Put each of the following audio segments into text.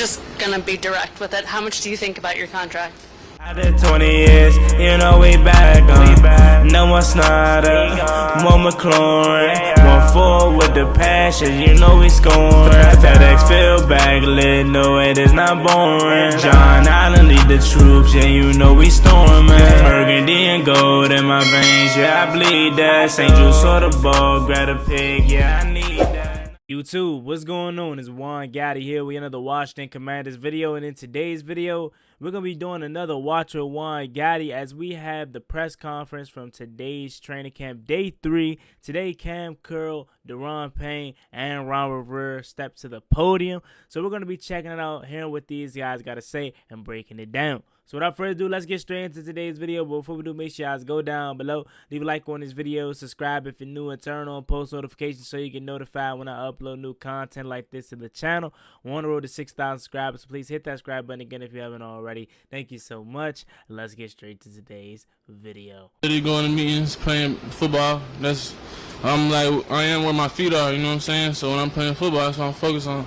just gonna be direct with it. How much do you think about your contract? After 20 years, you know we back on. No more Snyder, more McLaurin. One forward with the passion, you know we scoring. FedEx field back lit, no it is not boring. John Allen lead the troops, yeah you know we storming. Burgundy and gold in my veins, yeah I bleed that. St. Jude saw the ball, grab a pig, yeah I need that. YouTube, what's going on? It's Juan Gotti here with another Washington Commanders video, and in today's video, we're going to be doing another Watch with Juan Gotti as we have the press conference from today's training camp, day 3. Today, Kam Curl, Daron Payne, and Rivera step to the podium. So we're going to be checking it out, hearing what these guys got to say, and breaking it down. So without further ado, let's get straight into today's video. But before we do, make sure you guys go down below, leave a like on this video, subscribe if you're new, and turn on post notifications so you get notified when I upload new content like this to the channel. We're on the road to 6,000 subscribers, so please hit that subscribe button again if you haven't already. Thank you so much. Let's get straight to today's video. Going to meetings, playing football. I'm like, I am where my feet are, you know what I'm saying? So when I'm playing football, that's what I'm focused on.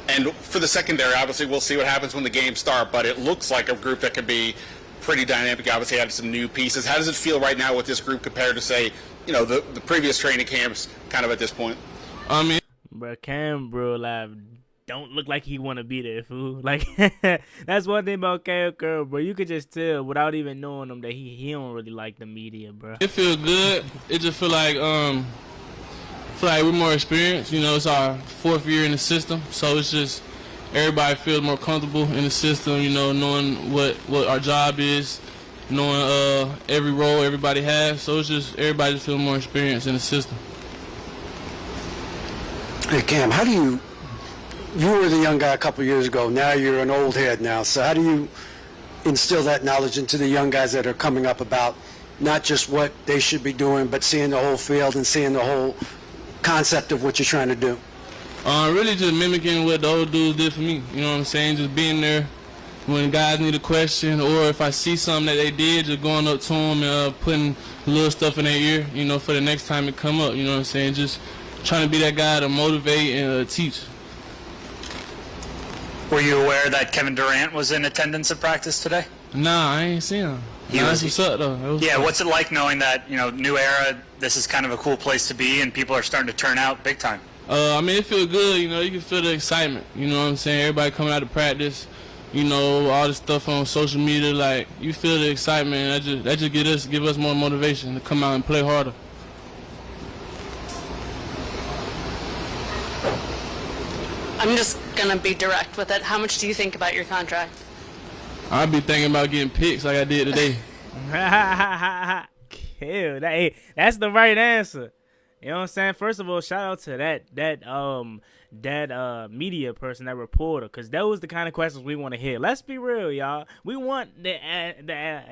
And for the secondary, obviously, we'll see what happens when the games start, but it looks like a group that could be pretty dynamic. Obviously, had some new pieces. How does it feel right now with this group compared to, say, you know, the previous training camps kind of at this point? I mean, bro, Kam, bro, like, don't look like he want to be there, fool. Like, that's one thing about Kam Curl, bro. You could just tell without even knowing him that he don't really like the media, bro. it feels good. It just feel like we're more experienced. You know, it's our 4th year in the system, so it's just everybody feels more comfortable in the system. You know, knowing what our job is, knowing every role everybody has. So it's just everybody just feels more experienced in the system. Hey Kam, how do you were the young guy a couple years ago. Now you're an old head now. So how do you instill that knowledge into the young guys that are coming up about not just what they should be doing, but seeing the whole field and seeing the whole concept of what you're trying to do? Really just mimicking what the old dudes did for me. You know what I'm saying? Just being there when guys need a question, or if I see something that they did, just going up to them and putting little stuff in their ear, you know, for the next time it come up. You know what I'm saying? Just trying to be that guy to motivate and teach. Were you aware that Kevin Durant was in attendance at practice today? Nah, I ain't seen him. That's what's up, though. Yeah, what's it like knowing that, you know, new era, this is kind of a cool place to be and people are starting to turn out big time? I mean, it feels good. You know, you can feel the excitement. You know what I'm saying? Everybody coming out to practice, you know, all this stuff on social media, like, you feel the excitement. That just give us more motivation to come out and play harder. I'm just gonna be direct with it. How much do you think about your contract? I'll be thinking about getting picks like I did today. Kill that. Hey, that's the right answer. You know what I'm saying? First of all, shout out to that media person, that reporter, because those the kind of questions we want to hear. Let's be real, y'all. We want to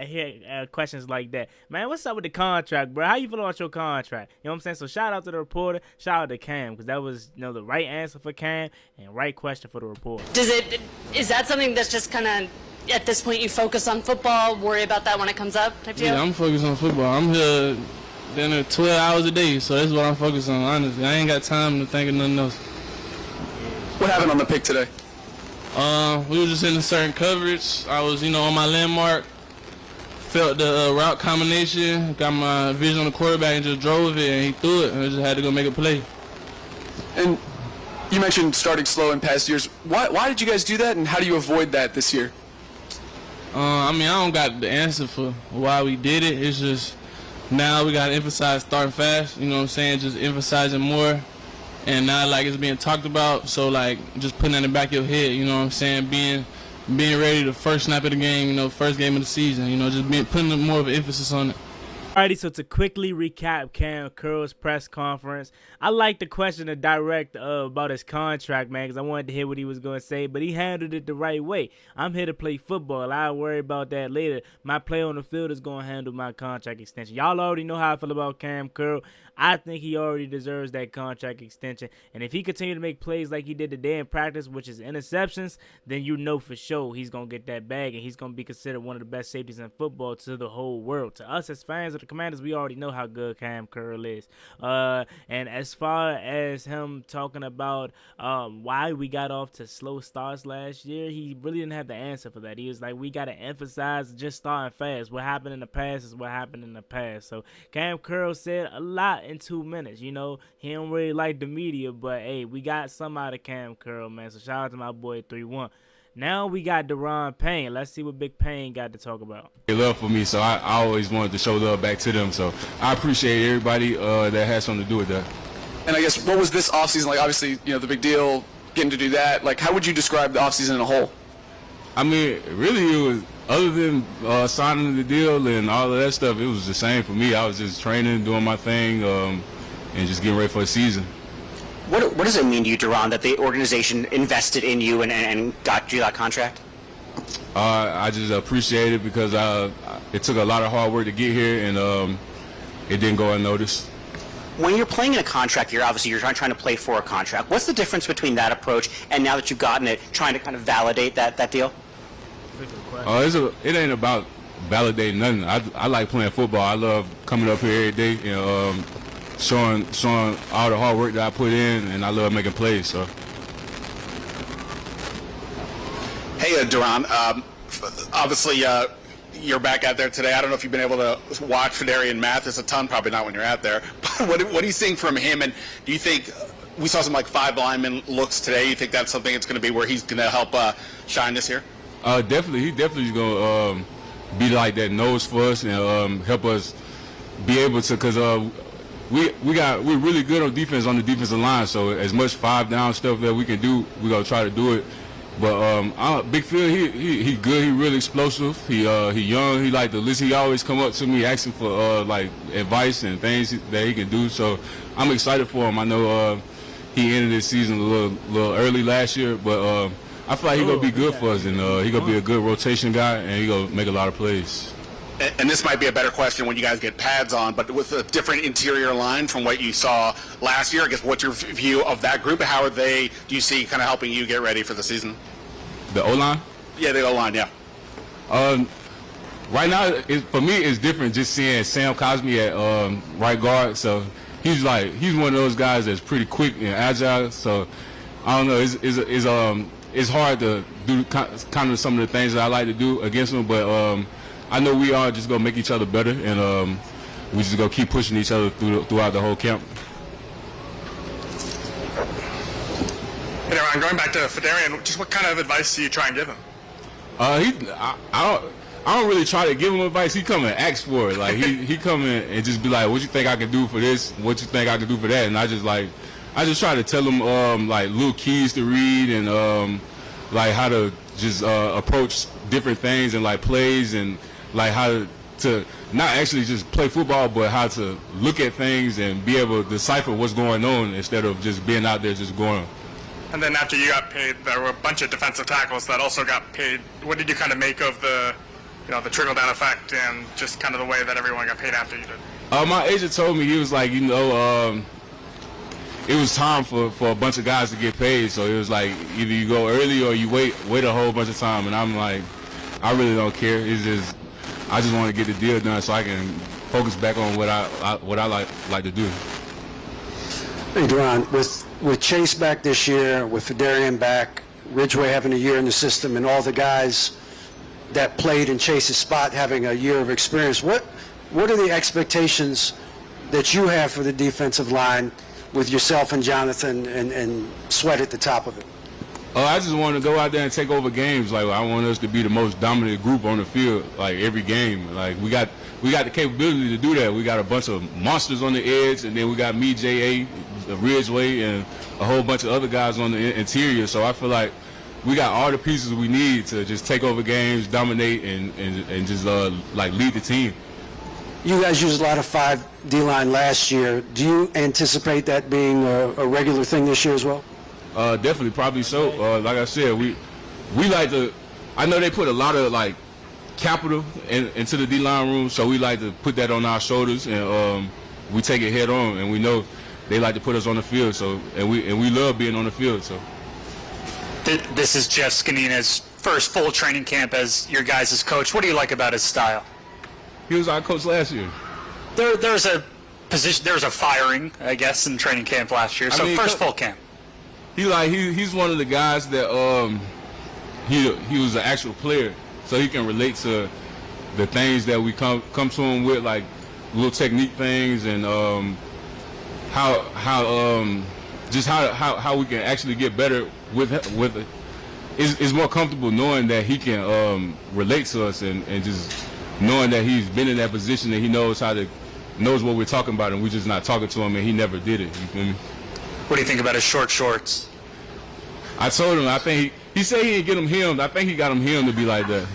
hear questions like that. Man, what's up with the contract, bro? How you feel about your contract? You know what I'm saying? So shout out to the reporter, shout out to Kam, because that was, you know, the right answer for Kam and right question for the reporter. Is that something that's just kind of, at this point, you focus on football, worry about that when it comes up type deal? Yeah, I'm focused on football. I'm here 12 hours a day, so that's what I'm focused on, honestly. I ain't got time to think of nothing else. What happened on the pick today? We were just in a certain coverage. I was, you know, on my landmark, felt the route combination, got my vision on the quarterback and just drove it, and he threw it, and I just had to go make a play. And you mentioned starting slow in past years. Why did you guys do that, and how do you avoid that this year? I mean, I don't got the answer for why we did it. It's just now we got to emphasize starting fast, you know what I'm saying, just emphasizing more. And now, like, it's being talked about, so, like, just putting that in the back of your head, you know what I'm saying, being ready the first snap of the game, you know, first game of the season, you know, just putting more of an emphasis on it. Alrighty, so to quickly recap Kam Curl's press conference, I like the question to direct about his contract, man, because I wanted to hear what he was going to say, but he handled it the right way. I'm here to play football. I'll worry about that later. My play on the field is going to handle my contract extension. Y'all already know how I feel about Kam Curl. I think he already deserves that contract extension, and if he continues to make plays like he did today in practice, which is interceptions, then you know for sure he's going to get that bag, and he's going to be considered one of the best safeties in football to the whole world. To us as fans of the Commanders, we already know how good Kam Curl is. And as far as him talking about why we got off to slow starts last year, he really didn't have the answer for that. He was like, we got to emphasize just starting fast. What happened in the past is what happened in the past. So Kam Curl said a lot in 2 minutes. You know, he don't really like the media, but hey, we got some out of Kam Curl, man. So shout out to my boy 3-1. Now we got Daron Payne. Let's see what Big Payne got to talk about. They love for me, so I always wanted to show love back to them. So I appreciate everybody that has something to do with that. And I guess, what was this offseason like? Obviously, you know, the big deal, getting to do that. Like, how would you describe the offseason in a whole? I mean, really, it was, other than signing the deal and all of that stuff, it was the same for me. I was just training, doing my thing, and just getting ready for the season. What does it mean to you, Daron, that the organization invested in you and got you that contract? I just appreciate it because it took a lot of hard work to get here, and it didn't go unnoticed. When you're playing in a contract year, obviously you're trying to play for a contract. What's the difference between that approach and now that you've gotten it, trying to kind of validate that deal? It ain't about validating nothing. I like playing football. I love coming up here every day and showing all the hard work that I put in, and I love making plays. So. Hey, Daron. Obviously, you're back out there today. I don't know if you've been able to watch Fedarian Mathis a ton. Probably not when you're out there. But what are you seeing from him? And do you think we saw some like 5 lineman looks today? You think that's something that's going to be where he's going to help shine this year? Definitely. He definitely is going to be like that nose for us and help us be able to, because we're really good on defense on the defensive line. So as much 5 down stuff that we can do, we're gonna try to do it. But Big Phil, he good. He really explosive. He young. He like to listen. He always come up to me asking for like advice and things that he can do. So I'm excited for him. I know he ended his season a little early last year, but I feel like he's gonna be good for us, and he's gonna be a good rotation guy, and he's gonna make a lot of plays. And this might be a better question when you guys get pads on, but with a different interior line from what you saw last year, I guess what's your view of that group? How do you see kind of helping you get ready for the season? The O-line? Yeah, the O-line, yeah. Right now, for me, it's different just seeing Sam Cosmi at right guard. So he's one of those guys that's pretty quick and agile. So I don't know, it's hard to do kind of some of the things that I like to do against him, but I know we are just gonna make each other better, and we just gonna keep pushing each other throughout the whole camp. Hey, Daron, going back to Fedarian, just what kind of advice do you try and give him? I don't really try to give him advice. He come and ask for it. Like he come in and just be like, "What you think I can do for this? What you think I can do for that?" And I just try to tell him like little keys to read and like how to just approach different things and like plays and like how to not actually just play football, but how to look at things and be able to decipher what's going on instead of just being out there just going. And then after you got paid, there were a bunch of defensive tackles that also got paid. What did you kind of make of the trickle-down effect and just kind of the way that everyone got paid after you did? My agent told me, he was like, it was time for a bunch of guys to get paid. So it was like either you go early or you wait a whole bunch of time. And I'm like, I really don't care. I just want to get the deal done so I can focus back on what I like to do. Hey, Daron, with Chase back this year, with Fedarian back, Ridgeway having a year in the system, and all the guys that played in Chase's spot having a year of experience, what are the expectations that you have for the defensive line with yourself and Jonathan and Sweat at the top of it? I just want to go out there and take over games. Like, I want us to be the most dominant group on the field, like every game. Like we got the capability to do that. We got a bunch of monsters on the edge, and then we got me, J.A., Ridgeway, and a whole bunch of other guys on the interior. So I feel like we got all the pieces we need to just take over games, dominate, and just like lead the team. You guys used a lot of 5 D-line last year. Do you anticipate that being a regular thing this year as well? Definitely, probably so. Like I said, we like to. I know they put a lot of like capital into the D-line room, so we like to put that on our shoulders, and we take it head on. And we know they like to put us on the field, so and we love being on the field. So This is Jeff Scanina's first full training camp as your guys' coach. What do you like about his style? he was our coach last year. there's a position, there was a firing, I guess, in training camp last year. So first full camp. He's one of the guys that he was an actual player, so he can relate to the things that we come to him with, like little technique things, and how we can actually get better with it. It's more comfortable knowing that he can relate to us, and just knowing that he's been in that position and he knows knows what we're talking about, and we're just not talking to him, and he never did it. You feel me? What do you think about his short shorts? I told him, I think he said he didn't get him hemmed. I think he got him hemmed to be like that.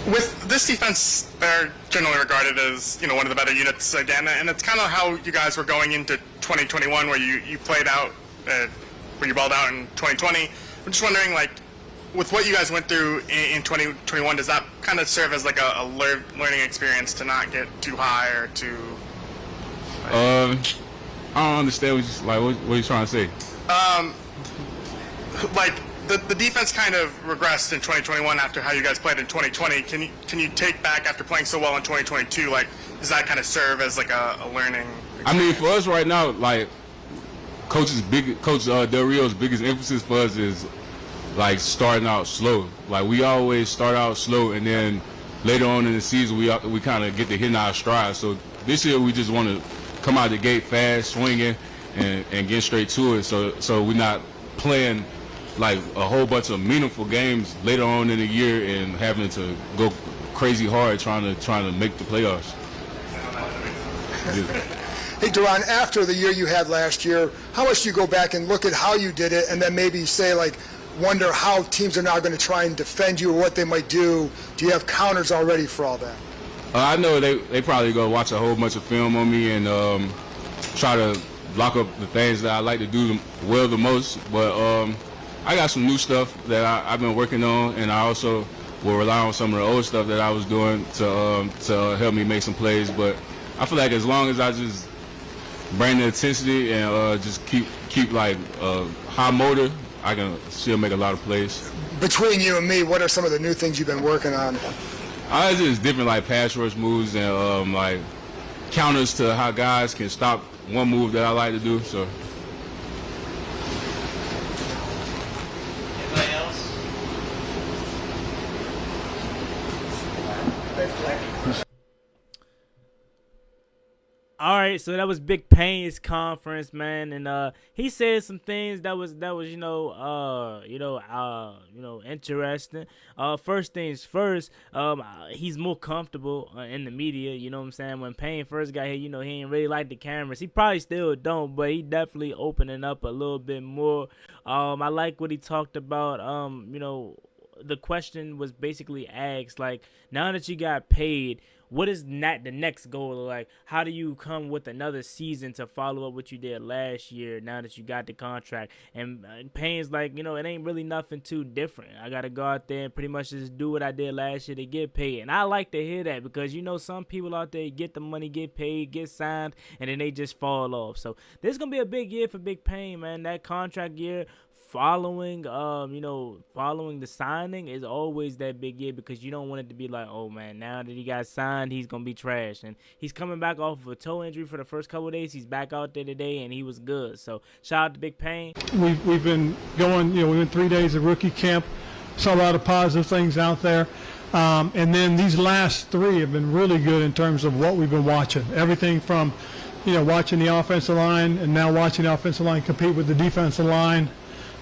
With this defense, they're generally regarded as, one of the better units again, and it's kind of how you guys were going into 2021, where you played out, where you balled out in 2020. I'm just wondering, like, with what you guys went through in 2021, does that kind of serve as like a learning experience to not get too high or too? I don't understand what you're trying to say. Like the defense kind of regressed in 2021 after how you guys played in 2020. Can you take back after playing so well in 2022? Like, does that kind of serve as like a learning experience? I mean, for us right now, like Coach Del Rio's biggest emphasis for us is like starting out slow. Like, we always start out slow, and then later on in the season we kind of get to hitting our stride. So this year we just want to come out the gate fast, swinging, and get straight to it. So we're not playing like a whole bunch of meaningful games later on in the year and having to go crazy hard trying to make the playoffs. Hey, Daron, after the year you had last year, how much do you go back and look at how you did it, and then maybe say, like, wonder how teams are now going to try and defend you or what they might do? Do you have counters already for all that? I know they probably go watch a whole bunch of film on me and try to block up the things that I like to do well the most. But I got some new stuff that I've been working on, and I also will rely on some of the old stuff that I was doing to help me make some plays. But I feel like as long as I just bring the intensity and just keep like high motor, I can still make a lot of plays. Between you and me, what are some of the new things you've been working on? It's just different like pass rush moves and like counters to how guys can stop one move that I like to do. So. Anybody else? All right, so that was Big Payne's conference, man, and he said some things that was interesting. First things first, he's more comfortable in the media. You know what I'm saying? When Payne first got here, he ain't really like the cameras. He probably still don't, but he definitely opening up a little bit more. I like what he talked about. The question was basically asked, like, now that you got paid, what is the next goal? Like, how do you come with another season to follow up what you did last year now that you got the contract? And Payne's like, it ain't really nothing too different. I got to go out there and pretty much just do what I did last year to get paid. And I like to hear that because, some people out there get the money, get paid, get signed, and then they just fall off. So this is going to be a big year for Big Payne, man. That contract year following the signing is always that big year because you don't want it to be like, oh man, now that he got signed, he's gonna be trash. And he's coming back off of a toe injury for the first couple of days. He's back out there today and he was good. So shout out to Big Payne. We've been going, we went 3 days of rookie camp, saw a lot of positive things out there. And then these last three have been really good in terms of what we've been watching. Everything from, watching the offensive line and now watching the offensive line compete with the defensive line.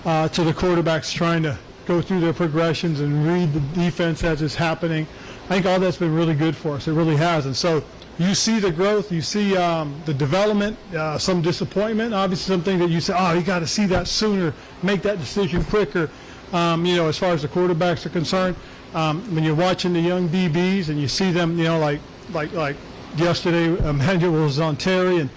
To the quarterbacks trying to go through their progressions and read the defense as it's happening. I think all that's been really good for us. It really has. And so you see the growth, you see the development, some disappointment, obviously something that you say, you got to see that sooner, make that decision quicker, as far as the quarterbacks are concerned. When you're watching the young DBs and you see them, like yesterday, Emmanuel was on Terry, and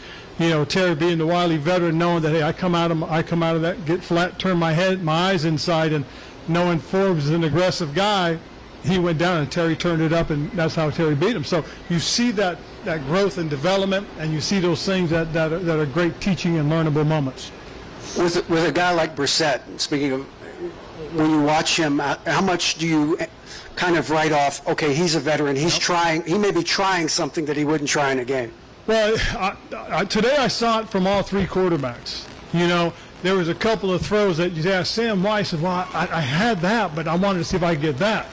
Terry being the wily veteran, knowing that, hey, I come out of that, get flat, turn my eyes inside, and knowing Forbes is an aggressive guy, he went down and Terry turned it up, and that's how Terry beat him. So you see that growth and development, and you see those things that are great teaching and learnable moments. With a guy like Brissett, speaking of when you watch him, how much do you kind of write off, okay, he's a veteran, he's trying, he may be trying something that he wouldn't try in a game? Well, today I saw it from all three quarterbacks. You know, there was a couple of throws that you asked Sam Weiss, said, well, I had that, but I wanted to see if I could get that.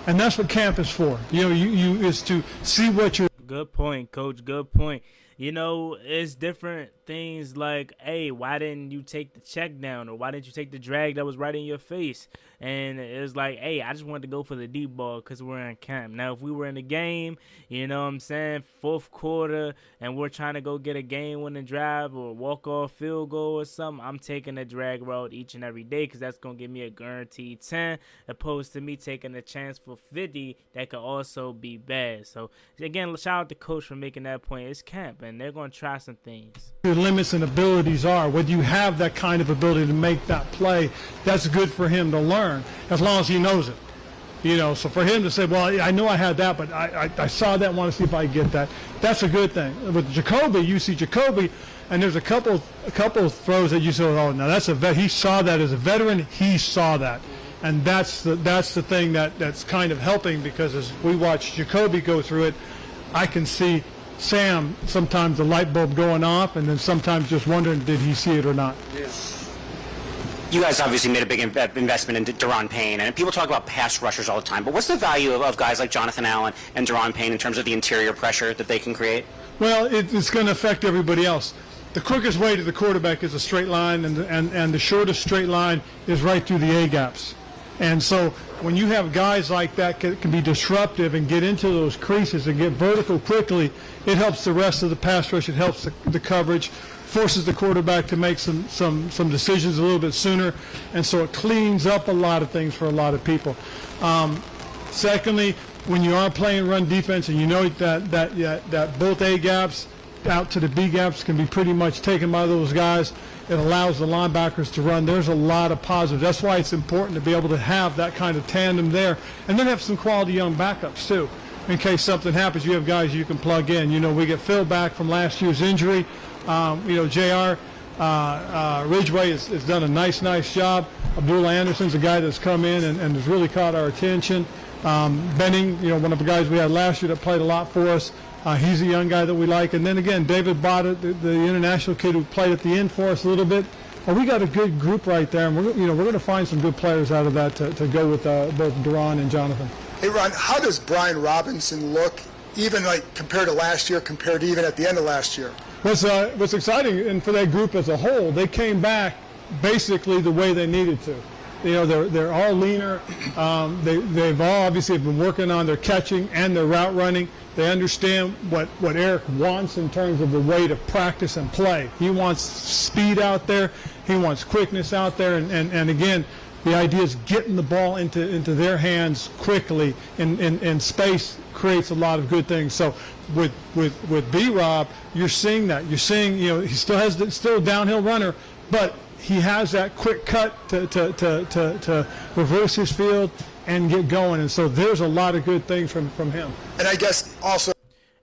And that's what camp is for. You know, you is to see what you're. Good point, Coach. Good point. You know, it's different things like, hey, why didn't you take the check down, or why didn't you take the drag that was right in your face? And it's like, hey, I just wanted to go for the deep ball because we're in camp. Now, if we were in the game, you know what I'm saying, fourth quarter, and we're trying to go get a game-winning drive or walk-off field goal or something, I'm taking the drag route each and every day because that's going to give me a guaranteed 10, opposed to me taking a chance for 50 that could also be bad. So, again, shout out to Coach for making that point. It's camp, and they're going to try some things. Your limits and abilities are. Whether you have that kind of ability to make that play, that's good for him to learn, as long as he knows it. You know, so for him to say, well, I know I had that, but I saw that, want to see if I get that, that's a good thing. With Jacoby, you see Jacoby, and there's a couple of throws that you say, oh, now that's a vet. He saw that as a veteran. He saw that. And that's the thing that's kind of helping, because as we watch Jacoby go through it, I can see Sam, sometimes the light bulb going off, and then sometimes just wondering, did he see it or not? Yes. You guys obviously made a big investment into Daron Payne, and people talk about pass rushers all the time, but what's the value of guys like Jonathan Allen and Daron Payne in terms of the interior pressure that they can create? Well, it's going to affect everybody else. The quickest way to the quarterback is a straight line, and the shortest straight line is right through the A-gaps. And so when you have guys like that can be disruptive and get into those creases and get vertical quickly, it helps the rest of the pass rush. It helps the coverage, forces the quarterback to make some decisions a little bit sooner, and so it cleans up a lot of things for a lot of people. Secondly, when you are playing run defense and you know that both A gaps out to the B gaps can be pretty much taken by those guys, it allows the linebackers to run. There's a lot of positives. That's why it's important to be able to have that kind of tandem there, and then have some quality young backups too. In case something happens, you have guys you can plug in. You know, we get Phil back from last year's injury. You know, JR Ridgeway has done a nice job. Abdullah Anderson's a guy that's come in and has really caught our attention. Benning, you know, one of the guys we had last year that played a lot for us. He's a young guy that we like. And then again, David Botta, the international kid who played at the end for us a little bit. Well, we got a good group right there, and we're going to find some good players out of that to go with both Daron and Jonathan. Hey, Ron, how does Brian Robinson look, even like compared to last year, compared to even at the end of last year? What's exciting, and for that group as a whole, they came back basically the way they needed to. You know, they're all leaner. They've all obviously been working on their catching and their route running. They understand what Eric wants in terms of the way to practice and play. He wants speed out there. He wants quickness out there. And again, the idea is getting the ball into their hands quickly, and space creates a lot of good things. So with B-Rob, you're seeing that. You're seeing, you know, he still a downhill runner, but he has that quick cut to reverse his field and get going. And so there's a lot of good things from him. And I guess also,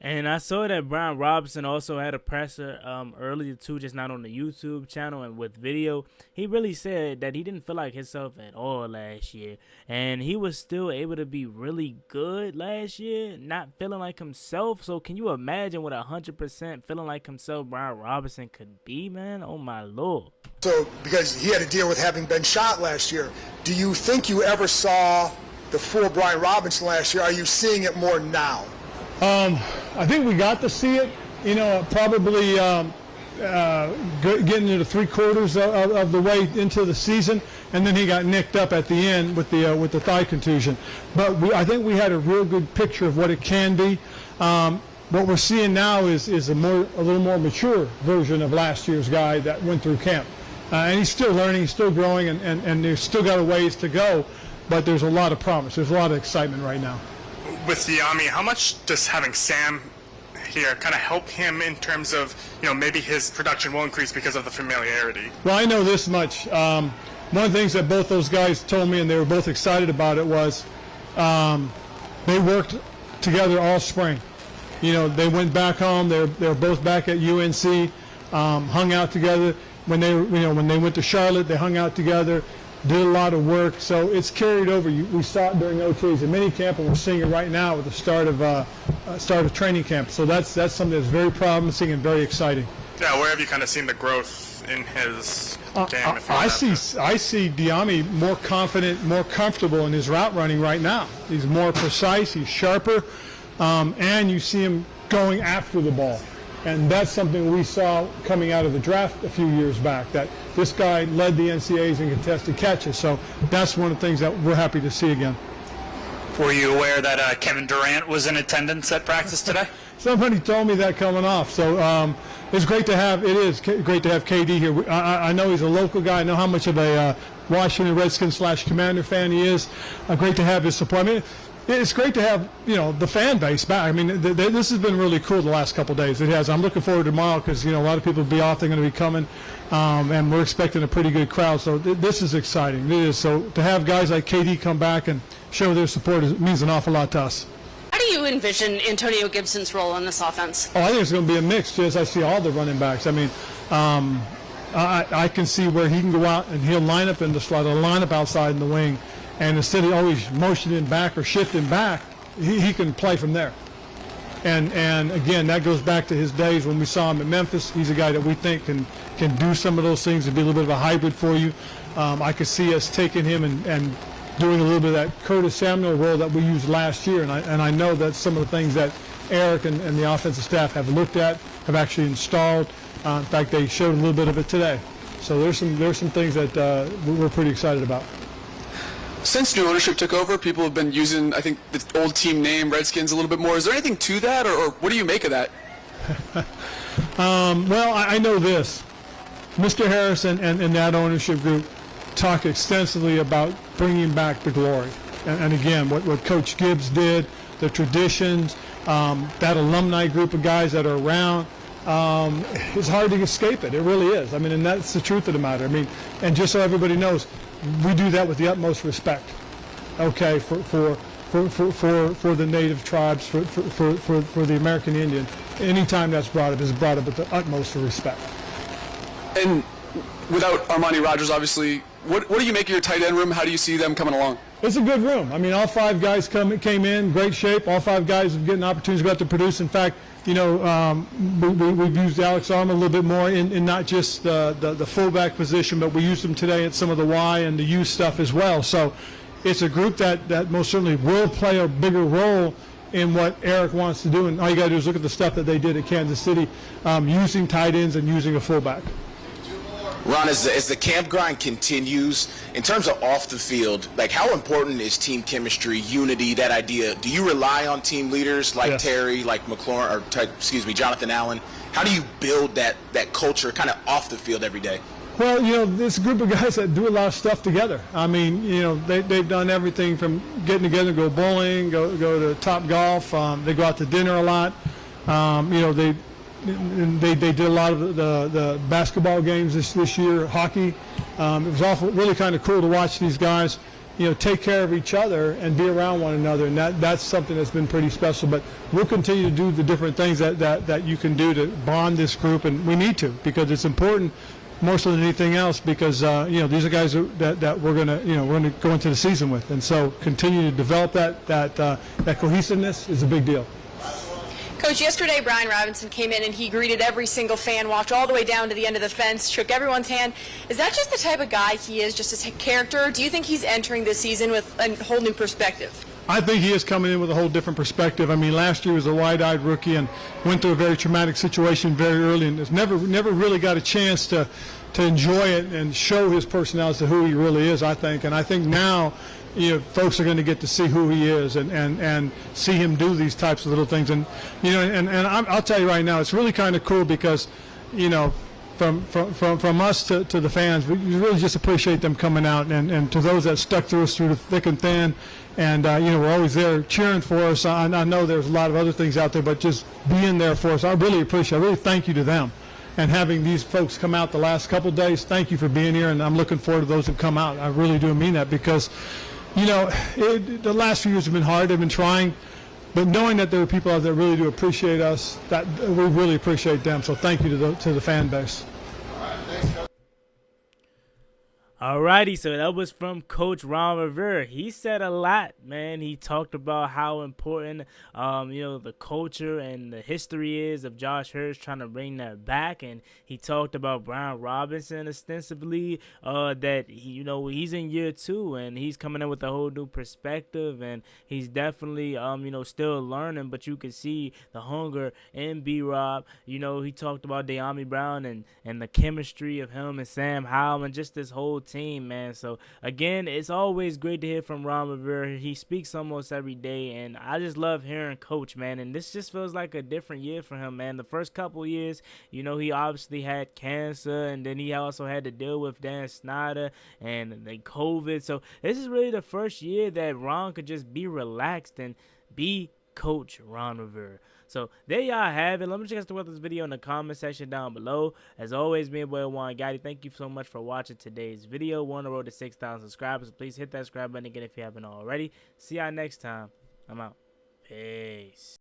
and I saw that Brian Robinson also had a presser earlier too, just not on the YouTube channel and with video. He really said that he didn't feel like himself at all last year, and he was still able to be really good last year, not feeling like himself. So can you imagine what 100% feeling like himself Brian Robinson could be, man? Oh my Lord. So because he had to deal with having been shot last year, do you think you ever saw the full Brian Robinson last year? Are you seeing it more now? I think we got to see it, you know, probably getting into 3/4 of the way into the season, and then he got nicked up at the end with the thigh contusion. But I think we had a real good picture of what it can be. What we're seeing now is a little more mature version of last year's guy that went through camp. And he's still learning, he's still growing, and there's still got a ways to go, but there's a lot of promise. There's a lot of excitement right now. With the Army, how much does having Sam here kind of help him in terms of, you know, maybe his production will increase because of the familiarity? Well, I know this much. One of the things that both those guys told me, and they were both excited about it, was they worked together all spring. You know, they went back home. They're both back at UNC, hung out together. When they went to Charlotte, they hung out together. did a lot of work, so it's carried over. We saw it during OTAs and minicamp, and we're seeing it right now with the start of training camp. So that's something that's very promising and very exciting. Yeah, where have you kind of seen the growth in his game? I see Diami more confident, more comfortable in his route running right now. He's more precise, he's sharper, and you see him going after the ball. And that's something we saw coming out of the draft a few years back, that this guy led the NCAAs in contested catches. So that's one of the things that we're happy to see again. Were you aware that Kevin Durant was in attendance at practice today? Somebody told me that coming off. So it's great to have. It is great to have KD here. I know he's a local guy. I know how much of a Washington Redskins / Commander fan he is. Great to have his support. I mean, it's great to have the fan base back. I mean, this has been really cool the last couple of days. It has. I'm looking forward to tomorrow because a lot of people will be off. They're going to be coming, and we're expecting a pretty good crowd. So this is exciting. It is. So to have guys like KD come back and show their support means an awful lot to us. How do you envision Antonio Gibson's role in this offense? Oh, I think it's going to be a mix, just as I see all the running backs. I mean, I can see where he can go out and he'll line up in the slot, or line up outside in the wing. And instead of always motioning back or shifting back, he can play from there. And again, that goes back to his days when we saw him at Memphis. He's a guy that we think can do some of those things and be a little bit of a hybrid for you. I could see us taking him and doing a little bit of that Curtis Samuel role that we used last year. And I know that some of the things that Eric and the offensive staff have looked at, have actually installed. In fact, they showed a little bit of it today. So there's some things that we're pretty excited about. Since new ownership took over, people have been using, I think, the old team name, Redskins, a little bit more. Is there anything to that, or what do you make of that? Well, I know this. Mr. Harrison and that ownership group talk extensively about bringing back the glory. And again, what Coach Gibbs did, the traditions, that alumni group of guys that are around, it's hard to escape it. It really is. I mean, and that's the truth of the matter. I mean, and just so everybody knows, we do that with the utmost respect, okay, for the native tribes, for the American Indian. Anytime that's brought up is brought up with the utmost of respect. And without Armani Rogers, obviously, what do you make of your tight end room? How do you see them coming along? It's a good room. I mean, all five guys came in great shape. All five guys have getting opportunities to go out to produce. In fact, we've used Alex Armour a little bit more in not just the fullback position, but we used him today at some of the Y and the U stuff as well. So it's a group that most certainly will play a bigger role in what Eric wants to do. And all you got to do is look at the stuff that they did at Kansas City, using tight ends and using a fullback. Ron, as the camp grind continues, in terms of off the field, like how important is team chemistry, unity, that idea? Do you rely on team leaders like Yes. Terry, like McLaurin, or Jonathan Allen? How do you build that culture kind of off the field every day? Well, this group of guys that do a lot of stuff together. I mean, they've done everything from getting together, go bowling, go to Top Golf. They go out to dinner a lot. They did a lot of the basketball games this year, hockey. It was really kind of cool to watch these guys, take care of each other and be around one another, and that's something that's been pretty special. But we'll continue to do the different things that you can do to bond this group, and we need to, because it's important more so than anything else, because these are guys that we're gonna go into the season with, and so continue to develop that cohesiveness is a big deal. Coach, yesterday Brian Robinson came in and he greeted every single fan, walked all the way down to the end of the fence, shook everyone's hand. Is that just the type of guy he is, just his character? Or do you think he's entering this season with a whole new perspective? I think he is coming in with a whole different perspective. I mean, last year was a wide-eyed rookie and went through a very traumatic situation very early, and has never really got a chance to enjoy it and show his personality as to who he really is, I think. And I think now, folks are going to get to see who he is and see him do these types of little things. And I'll tell you right now, it's really kind of cool because, from us to the fans, we really just appreciate them coming out, and to those that stuck through us through the thick and thin, and we're always there cheering for us. I know there's a lot of other things out there, but just being there for us, I really appreciate it. I really thank you to them. And having these folks come out the last couple of days, thank you for being here, and I'm looking forward to those who come out. I really do mean that, because the last few years have been hard. They've been trying, but knowing that there are people out there that really do appreciate us, that we really appreciate them. So thank you to the fan base. Alrighty, so that was from Coach Ron Rivera. He said a lot, man. He talked about how important, the culture and the history is of Josh Hurts trying to bring that back, and he talked about Brian Robinson ostensibly, that he's in year 2 and he's coming in with a whole new perspective, and he's definitely, still learning, but you can see the hunger in B-Rob. He talked about De'Ami Brown and the chemistry of him and Sam Howell and just this whole team, man. So again, it's always great to hear from Ron Rivera. He speaks almost every day, and I just love hearing Coach, man. And this just feels like a different year for him, man. The first couple years, he obviously had cancer, and then he also had to deal with Dan Snyder and the COVID. So this is really the first year that Ron could just be relaxed and be Coach Ron Rivera. So there y'all have it. Let me know what you guys think about this video in the comment section down below. As always, me and boy Juan Gotti, thank you so much for watching today's video. We're on the road to 6,000 subscribers. Please hit that subscribe button again if you haven't already. See y'all next time. I'm out. Peace.